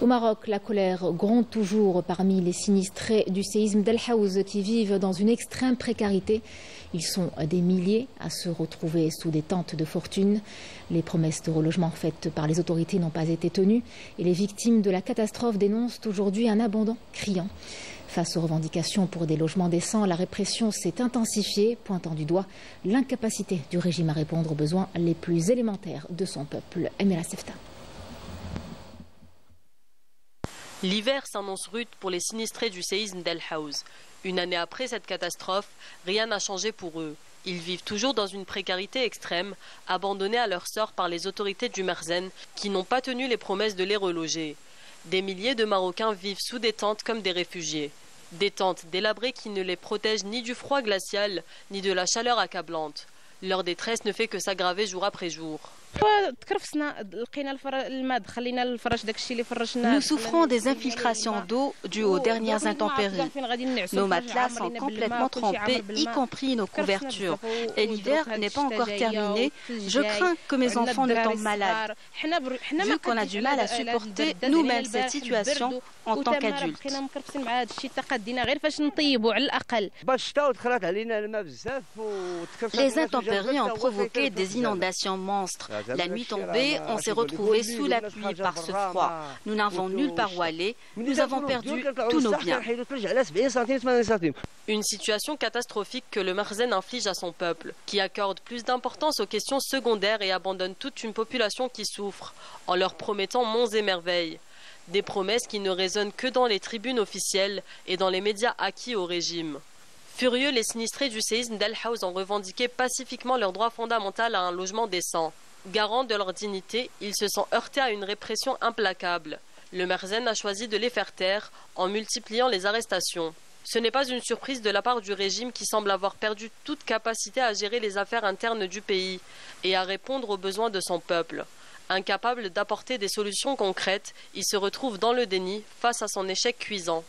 Au Maroc, la colère gronde toujours parmi les sinistrés du séisme d'El Haouz qui vivent dans une extrême précarité. Ils sont des milliers à se retrouver sous des tentes de fortune. Les promesses de relogement faites par les autorités n'ont pas été tenues et les victimes de la catastrophe dénoncent aujourd'hui un abandon criant. Face aux revendications pour des logements décents, la répression s'est intensifiée, pointant du doigt l'incapacité du régime à répondre aux besoins les plus élémentaires de son peuple. Emira Sefta. L'hiver s'annonce rude pour les sinistrés du séisme d'El Haouz. Une année après cette catastrophe, rien n'a changé pour eux. Ils vivent toujours dans une précarité extrême, abandonnés à leur sort par les autorités du Merzenne qui n'ont pas tenu les promesses de les reloger. Des milliers de Marocains vivent sous des tentes comme des réfugiés. Des tentes délabrées qui ne les protègent ni du froid glacial, ni de la chaleur accablante. Leur détresse ne fait que s'aggraver jour après jour. Nous souffrons des infiltrations d'eau dues aux dernières intempéries. Nos matelas sont complètement trempés, y compris nos couvertures. Et l'hiver n'est pas encore terminé. Je crains que mes enfants ne tombent malades. Vu qu'on a du mal à supporter nous-mêmes cette situation en tant qu'adultes. Les intempéries ont provoqué des inondations monstres. La nuit tombée, on s'est retrouvés sous la pluie par ce froid. Nous n'avons nulle part où aller. Nous avons perdu tous nos biens. Une situation catastrophique que le Merzenne inflige à son peuple, qui accorde plus d'importance aux questions secondaires et abandonne toute une population qui souffre, en leur promettant monts et merveilles. Des promesses qui ne résonnent que dans les tribunes officielles et dans les médias acquis au régime. Furieux, les sinistrés du séisme d'El Haouz ont revendiqué pacifiquement leur droit fondamental à un logement décent. Garants de leur dignité, ils se sont heurtés à une répression implacable. Le Merzenne a choisi de les faire taire en multipliant les arrestations. Ce n'est pas une surprise de la part du régime qui semble avoir perdu toute capacité à gérer les affaires internes du pays et à répondre aux besoins de son peuple. Incapable d'apporter des solutions concrètes, il se retrouve dans le déni face à son échec cuisant.